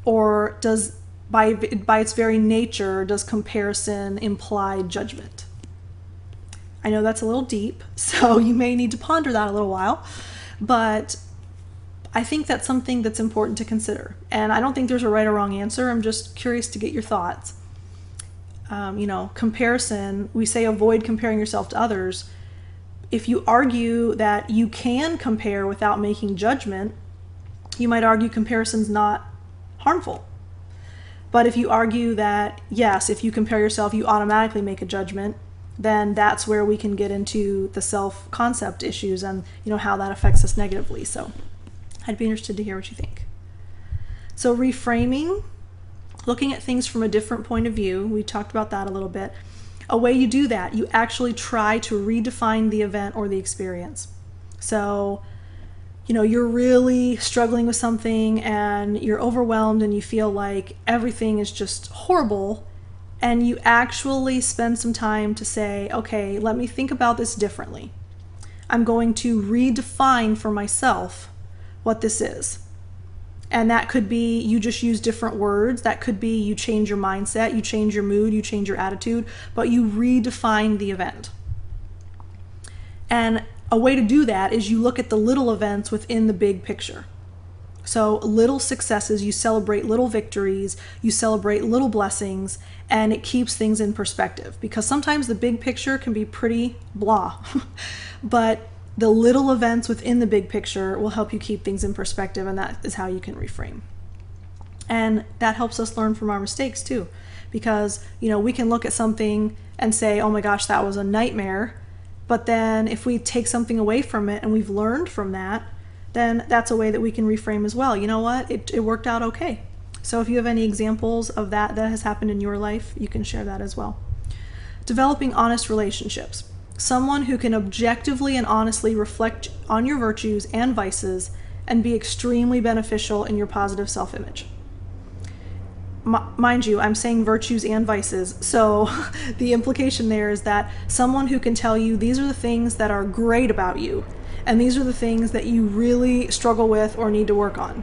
Or does, by its very nature, does comparison imply judgment? I know that's a little deep, so you may need to ponder that a little while, but I think that's something that's important to consider. And I don't think there's a right or wrong answer. I'm just curious to get your thoughts. Comparison, we say avoid comparing yourself to others. If you argue that you can compare without making judgment, you might argue comparison's not harmful. But if you argue that, yes, if you compare yourself, you automatically make a judgment, then that's where we can get into the self-concept issues and how that affects us negatively. So I'd be interested to hear what you think. So reframing, looking at things from a different point of view, we talked about that a little bit. A way you do that, you actually try to redefine the event or the experience. So, you're really struggling with something and you're overwhelmed and you feel like everything is just horrible, and you actually spend some time to say, okay, let me think about this differently. I'm going to redefine for myself what this is. And that could be you just use different words. That could be you change your mindset, you change your mood, you change your attitude, but you redefine the event. And a way to do that is you look at the little events within the big picture. So little successes, you celebrate little victories, you celebrate little blessings, and it keeps things in perspective. Because sometimes the big picture can be pretty blah, but the little events within the big picture will help you keep things in perspective, and that is how you can reframe. And that helps us learn from our mistakes too, because we can look at something and say, oh my gosh, that was a nightmare. But then if we take something away from it and we've learned from that, then that's a way that we can reframe as well. You know what? It worked out okay. So if you have any examples of that has happened in your life, you can share that as well. Developing honest relationships. Someone who can objectively and honestly reflect on your virtues and vices and be extremely beneficial in your positive self-image. Mind you, I'm saying virtues and vices, so the implication there is that someone who can tell you these are the things that are great about you, and these are the things that you really struggle with or need to work on.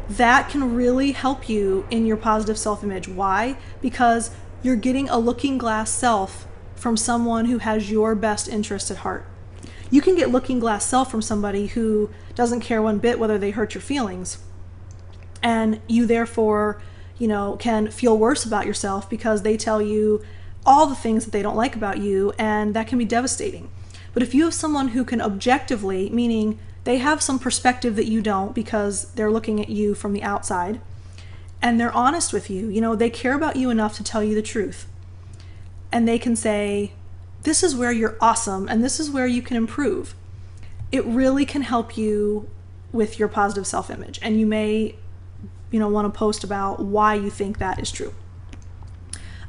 That can really help you in your positive self-image. Why? Because you're getting a looking glass self from someone who has your best interest at heart. You can get looking glass self from somebody who doesn't care one bit whether they hurt your feelings, and you therefore can feel worse about yourself because they tell you all the things that they don't like about you, and that can be devastating. But if you have someone who can objectively, meaning they have some perspective that you don't because they're looking at you from the outside, and they're honest with you, they care about you enough to tell you the truth. And they can say, this is where you're awesome and this is where you can improve. It really can help you with your positive self-image. And you may want to post about why you think that is true.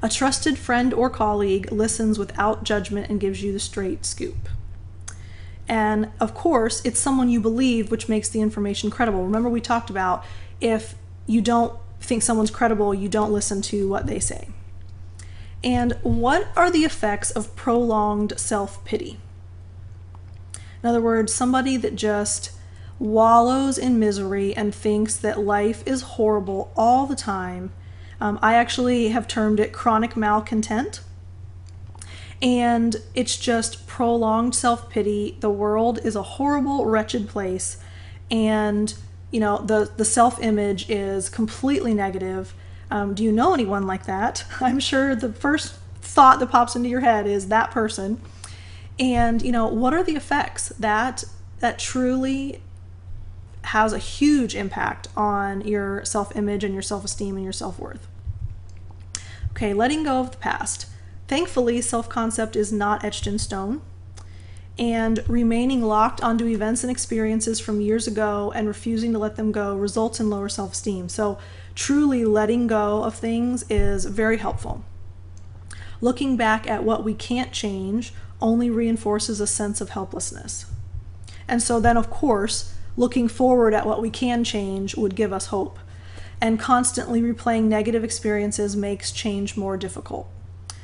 A trusted friend or colleague listens without judgment and gives you the straight scoop. And of course, it's someone you believe, which makes the information credible. Remember, we talked about if you don't think someone's credible, you don't listen to what they say. And what are the effects of prolonged self-pity? In other words, somebody that just wallows in misery and thinks that life is horrible all the time. I actually have termed it chronic malcontent. And it's just prolonged self-pity. The world is a horrible, wretched place. And, the self-image is completely negative. Do you know anyone like that? I'm sure the first thought that pops into your head is that person. And, what are the effects? That truly has a huge impact on your self-image and your self-esteem and your self-worth. Okay, letting go of the past. Thankfully, self-concept is not etched in stone. And remaining locked onto events and experiences from years ago and refusing to let them go results in lower self-esteem. So truly letting go of things is very helpful. Looking back at what we can't change only reinforces a sense of helplessness. And so then, of course, looking forward at what we can change would give us hope. And constantly replaying negative experiences makes change more difficult.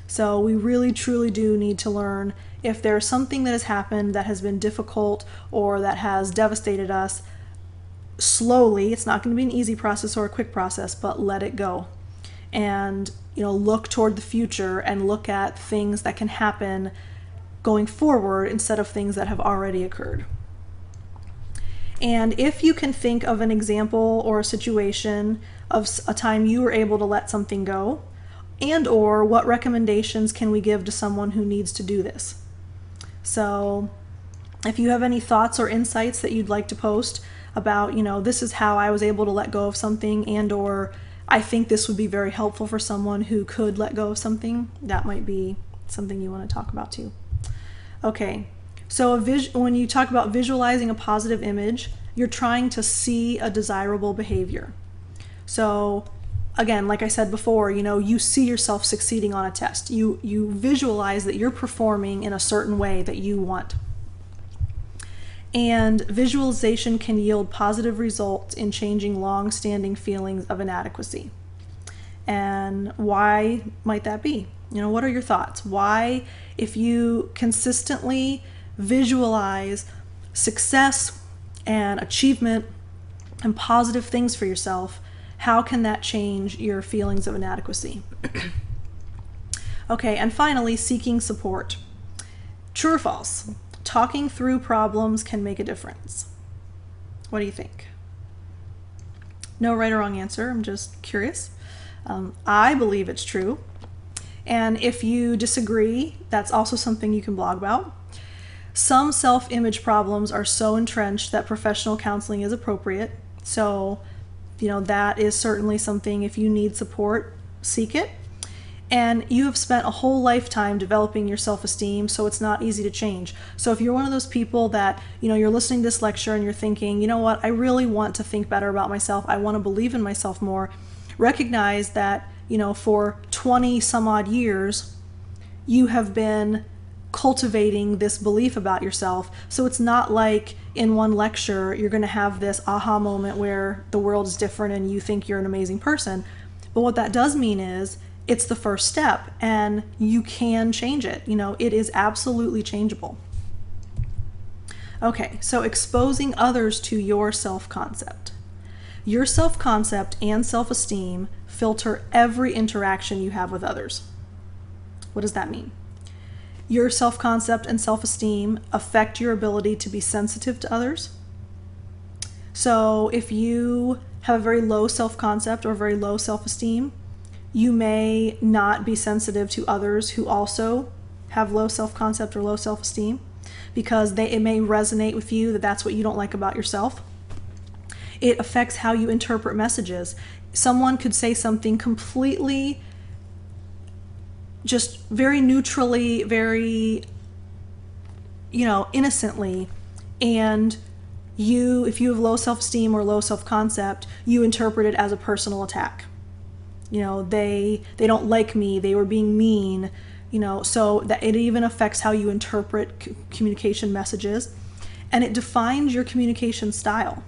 So we really, truly do need to learn if there's something that has happened that has been difficult or that has devastated us, slowly, it's not going to be an easy process or a quick process, but let it go. And, look toward the future and look at things that can happen going forward instead of things that have already occurred. And if you can think of an example or a situation of a time you were able to let something go, and or what recommendations can we give to someone who needs to do this? So if you have any thoughts or insights that you'd like to post about, this is how I was able to let go of something, and or I think this would be very helpful for someone who could let go of something, that might be something you want to talk about too. Okay, so when you talk about visualizing a positive image, you're trying to see a desirable behavior. So again, like I said before, you see yourself succeeding on a test. You visualize that you're performing in a certain way that you want. And visualization can yield positive results in changing long-standing feelings of inadequacy. And why might that be? What are your thoughts? Why, if you consistently visualize success and achievement and positive things for yourself, how can that change your feelings of inadequacy? Okay, and finally, seeking support. True or false? Talking through problems can make a difference. What do you think? No right or wrong answer, I'm just curious. I believe it's true. And if you disagree, that's also something you can blog about. Some self-image problems are so entrenched that professional counseling is appropriate. So, that is certainly something, if you need support, seek it. And you have spent a whole lifetime developing your self-esteem, so it's not easy to change. So if you're one of those people that, you're listening to this lecture and you're thinking, what, I really want to think better about myself, I want to believe in myself more, recognize that, for 20 some odd years, you have been cultivating this belief about yourself. So it's not like in one lecture you're going to have this aha moment where the world is different and you think you're an amazing person. But what that does mean is it's the first step and you can change it. It is absolutely changeable. Okay, so exposing others to your self-concept. Your self-concept and self-esteem filter every interaction you have with others. What does that mean? Your self-concept and self-esteem affect your ability to be sensitive to others. So if you have a very low self-concept or very low self-esteem, you may not be sensitive to others who also have low self-concept or low self-esteem, because it may resonate with you that that's what you don't like about yourself. It affects how you interpret messages. Someone could say something completely just very neutrally, very, innocently, and if you have low self-esteem or low self-concept, you interpret it as a personal attack. They don't like me, they were being mean, so that it even affects how you interpret communication messages, and it defines your communication style.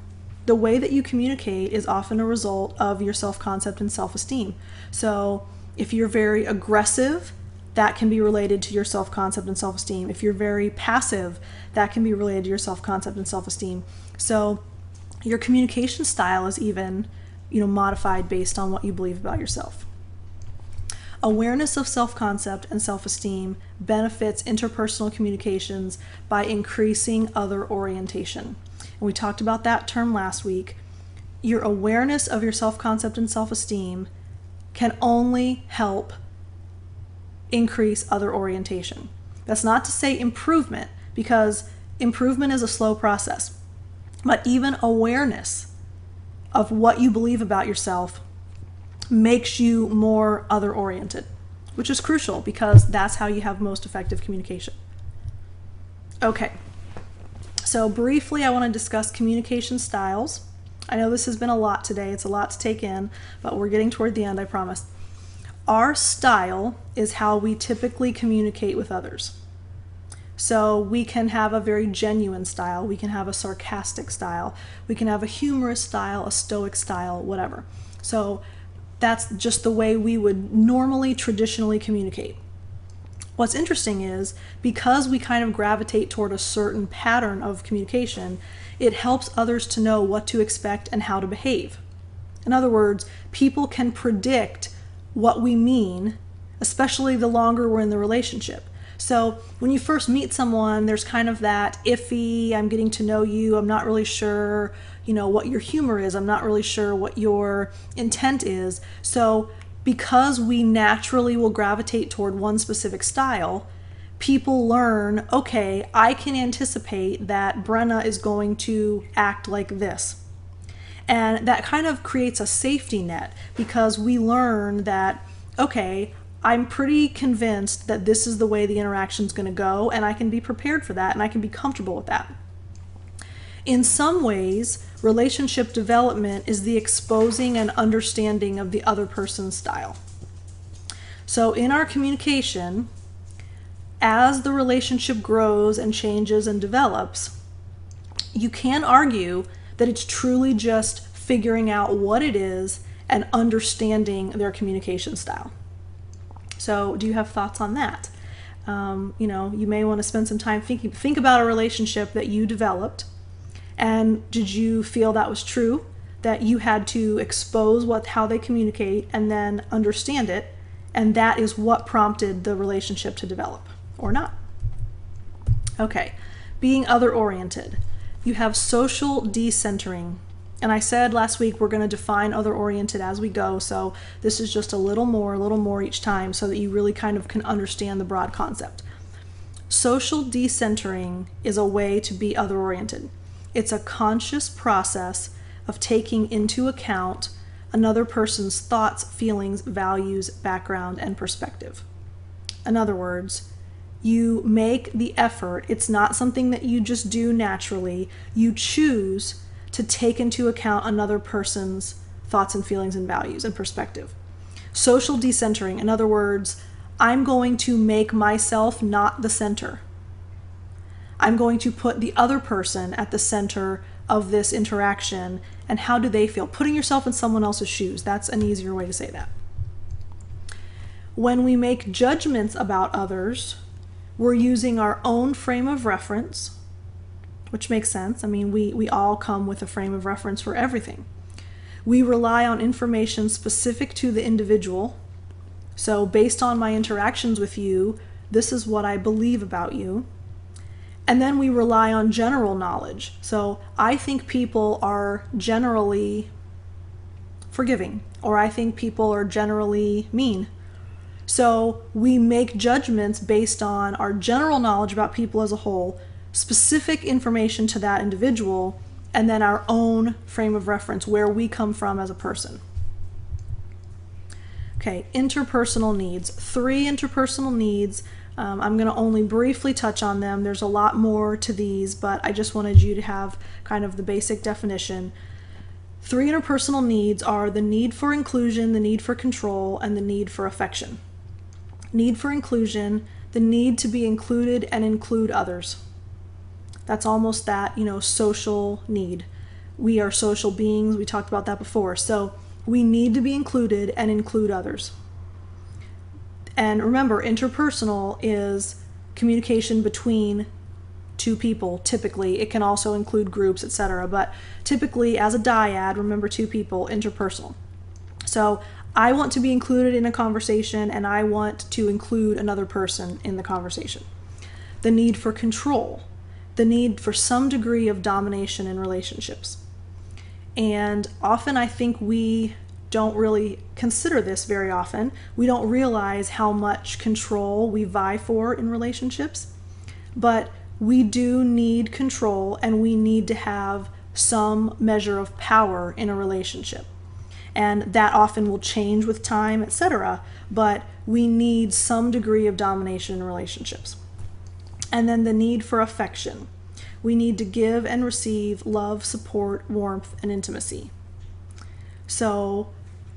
The way that you communicate is often a result of your self-concept and self-esteem. So if you're very aggressive, that can be related to your self-concept and self-esteem. If you're very passive, that can be related to your self-concept and self-esteem. So your communication style is even, modified based on what you believe about yourself. Awareness of self-concept and self-esteem benefits interpersonal communications by increasing other orientation. And we talked about that term last week. Your awareness of your self-concept and self-esteem can only help increase other orientation. That's not to say improvement, because improvement is a slow process. But even awareness of what you believe about yourself makes you more other-oriented, which is crucial because that's how you have most effective communication. Okay, so briefly I want to discuss communication styles. I know this has been a lot today, it's a lot to take in, but we're getting toward the end, I promise. Our style is how we typically communicate with others. So we can have a very genuine style, we can have a sarcastic style, we can have a humorous style, a stoic style, whatever. So that's just the way we would normally, traditionally communicate. What's interesting is because we kind of gravitate toward a certain pattern of communication, it helps others to know what to expect and how to behave. In other words, people can predict what we mean, especially the longer we're in the relationship. So when you first meet someone, there's kind of that iffy, I'm getting to know you, I'm not really sure, what your humor is, I'm not really sure what your intent is. So because we naturally will gravitate toward one specific style, people learn, okay, I can anticipate that Brenna is going to act like this. And that kind of creates a safety net because we learn that, okay, I'm pretty convinced that this is the way the interaction is going to go, and I can be prepared for that, and I can be comfortable with that. In some ways, relationship development is the exposing and understanding of the other person's style. So in our communication, as the relationship grows and changes and develops, you can argue that it's truly just figuring out what it is and understanding their communication style. So do you have thoughts on that? You may want to spend some time think about a relationship that you developed, and did you feel that was true, that you had to expose how they communicate and then understand it, and that is what prompted the relationship to develop, or not? Okay, being other-oriented. You have social decentering. And I said last week we're going to define other-oriented as we go, so this is just a little more each time so that you really kind of can understand the broad concept. Social decentering is a way to be other-oriented. It's a conscious process of taking into account another person's thoughts, feelings, values, background, and perspective. In other words, you make the effort. It's not something that you just do naturally. You choose to take into account another person's thoughts and feelings and values and perspective. Social decentering, in other words, I'm going to make myself not the center. I'm going to put the other person at the center of this interaction, and how do they feel? Putting yourself in someone else's shoes, that's an easier way to say that. When we make judgments about others, we're using our own frame of reference, which makes sense. I mean, we all come with a frame of reference for everything. We rely on information specific to the individual. So based on my interactions with you, this is what I believe about you. And then we rely on general knowledge. So I think people are generally forgiving, or I think people are generally mean. So we make judgments based on our general knowledge about people as a whole, specific information to that individual, and then our own frame of reference, where we come from as a person. Okay, interpersonal needs. 3 interpersonal needs. I'm going to only briefly touch on them. There's a lot more to these, but I just wanted you to have kind of the basic definition. 3 interpersonal needs are the need for inclusion, the need for control, and the need for affection. Need for inclusion, the need to be included and include others. That's almost that, social need. We are social beings. We talked about that before. So we need to be included and include others. And remember, interpersonal is communication between 2 people, typically. It can also include groups, etc. But typically, as a dyad, remember 2 people, interpersonal. So I want to be included in a conversation, and I want to include another person in the conversation. The need for control. The need for some degree of domination in relationships. And often I think we don't really consider this very often. We don't realize how much control we vie for in relationships, but we do need control, and we need to have some measure of power in a relationship. And that often will change with time, etc., but we need some degree of domination in relationships. And then the need for affection. We need to give and receive love, support, warmth, and intimacy. So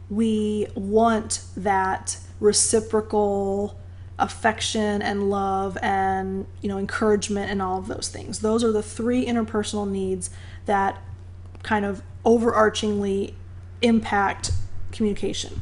we want that reciprocal affection and love and encouragement and all of those things. Those are the 3 interpersonal needs that kind of overarchingly impact communication.